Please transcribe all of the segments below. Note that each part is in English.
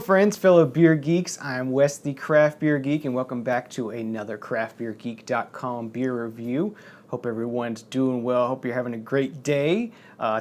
friends, fellow beer geeks. I'm Wes, the Craft Beer Geek, and welcome back to another craftbeergeek.com beer review. Hope everyone's doing well. Hope you're having a great day.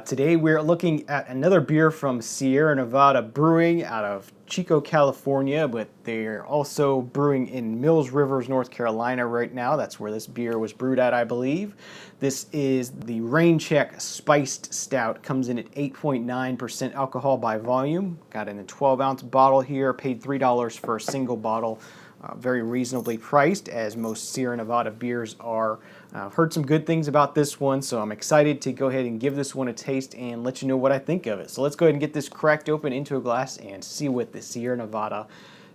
Today we're looking at another beer from Sierra Nevada Brewing out of Chico, California, but they're also brewing in Mills Rivers, North Carolina right now. That's where this beer was brewed at, I believe. This is the Rain Check Spiced Stout. Comes in at 8.9% alcohol by volume. Got it in a 12-ounce bottle here. Paid $3 for a single bottle. Very reasonably priced, as most Sierra Nevada beers are. I've heard some good things about this one, so I'm excited to go ahead and give this one a taste and let you know what I think of it. So let's go ahead and get this cracked open into a glass and see what the Sierra Nevada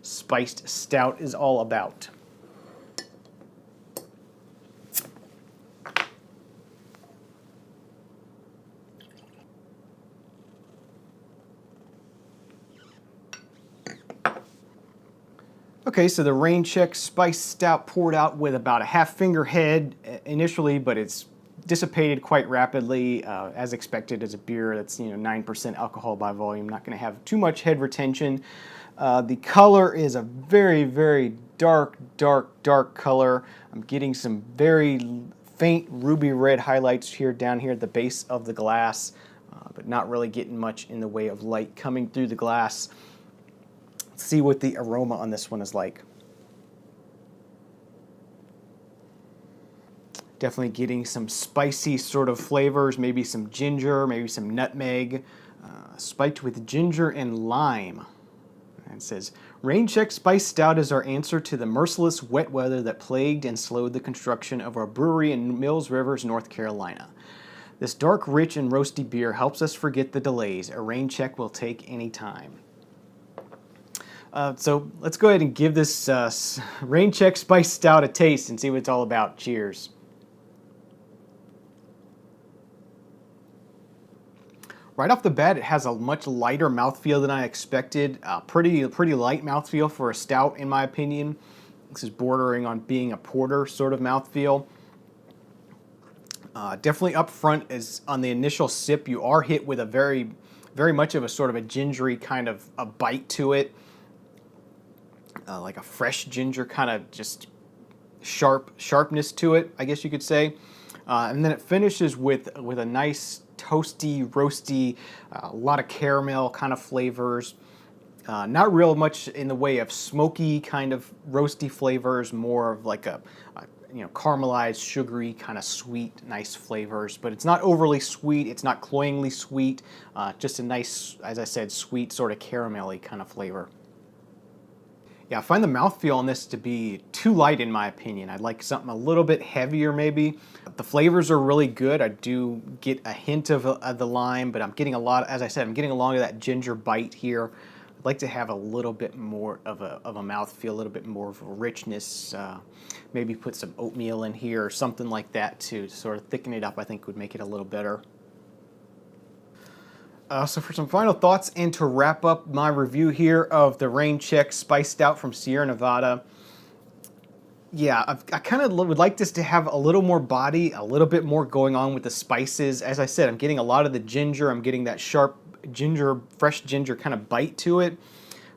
Spiced Stout is all about. Okay, so the Rain Check Spiced Stout poured out with about a half finger head initially, but it's dissipated quite rapidly, as expected as a beer that's 9% alcohol by volume. Not going to have too much head retention. The color is a very, very dark color. I'm getting some very faint ruby red highlights down here at the base of the glass, but not really getting much in the way of light coming through the glass. See what the aroma on this one is like. Definitely getting some spicy sort of flavors, maybe some ginger, maybe some nutmeg, spiked with ginger and lime. And it says, Rain Check Spiced Stout is our answer to the merciless wet weather that plagued and slowed the construction of our brewery in Mills Rivers, North Carolina. This dark, rich, and roasty beer helps us forget the delays a rain check will take any time. So let's go ahead and give this Rain Check Spiced Stout a taste and see what it's all about. Cheers. Right off the bat, it has a much lighter mouthfeel than I expected. Pretty light mouthfeel for a stout, in my opinion. This is bordering on being a porter sort of mouthfeel. Definitely up front, as on the initial sip, you are hit with a very much of a sort of a gingery kind of a bite to it. Like a fresh ginger kind of just sharpness to it, I guess you could say. And then it finishes with a nice toasty, roasty, a lot of caramel kind of flavors. Not real much in the way of smoky kind of roasty flavors, more of like a caramelized, sugary, kind of sweet, nice flavors. But it's not overly sweet, it's not cloyingly sweet, just a nice, as I said, sweet sort of caramelly kind of flavor. Yeah, I find the mouthfeel on this to be too light in my opinion. I'd like something a little bit heavier maybe. The flavors are really good. I do get a hint of the lime, but I'm getting a lot, as I said, I'm getting a lot of that ginger bite here. I'd like to have a little bit more of a mouthfeel, a little bit more of a richness. Maybe put some oatmeal in here or something like that to sort of thicken it up. I think would make it a little better. So for some final thoughts and to wrap up my review here of the Rain Check Spiced Stout from Sierra Nevada. Yeah, I kind of would like this to have a little more body, a little bit more going on with the spices. As I said, I'm getting a lot of the ginger. I'm getting that sharp ginger, fresh ginger kind of bite to it.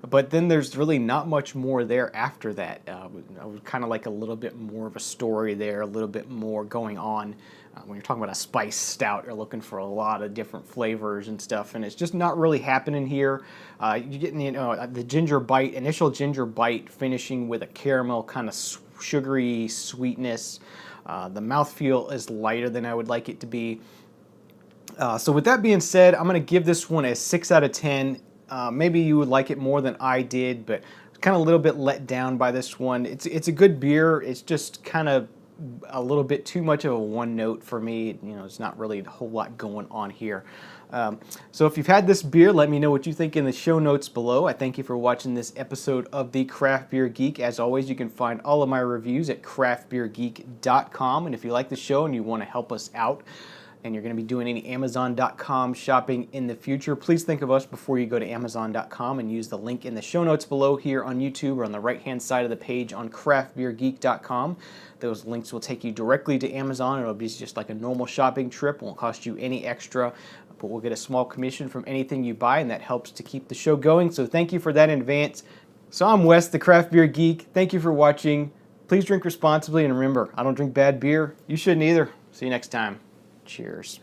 But then there's really not much more there after that. I would kind of like a little bit more of a story there, a little bit more going on. When you're talking about a spiced stout, you're looking for a lot of different flavors and stuff, and it's just not really happening here. You're getting the ginger bite, initial ginger bite, finishing with a caramel kind of sugary sweetness. The mouthfeel is lighter than I would like it to be. So with that being said, I'm going to give this one a 6 out of 10. Maybe you would like it more than I did, but kind of a little bit let down by this one. It's a good beer. It's just kind of a little bit too much of a one note for me. It's not really a whole lot going on here. So if you've had this beer, let me know what you think in the show notes below. I thank you for watching this episode of the Craft Beer Geek. As always, you can find all of my reviews at craftbeergeek.com. And if you like the show and you want to help us out, and you're going to be doing any Amazon.com shopping in the future, please think of us before you go to Amazon.com and use the link in the show notes below here on YouTube or on the right-hand side of the page on craftbeergeek.com. Those links will take you directly to Amazon. It'll be just like a normal shopping trip. It won't cost you any extra, but we'll get a small commission from anything you buy, and that helps to keep the show going. So thank you for that in advance. So I'm Wes, the Craft Beer Geek. Thank you for watching. Please drink responsibly, and remember, I don't drink bad beer. You shouldn't either. See you next time. Cheers.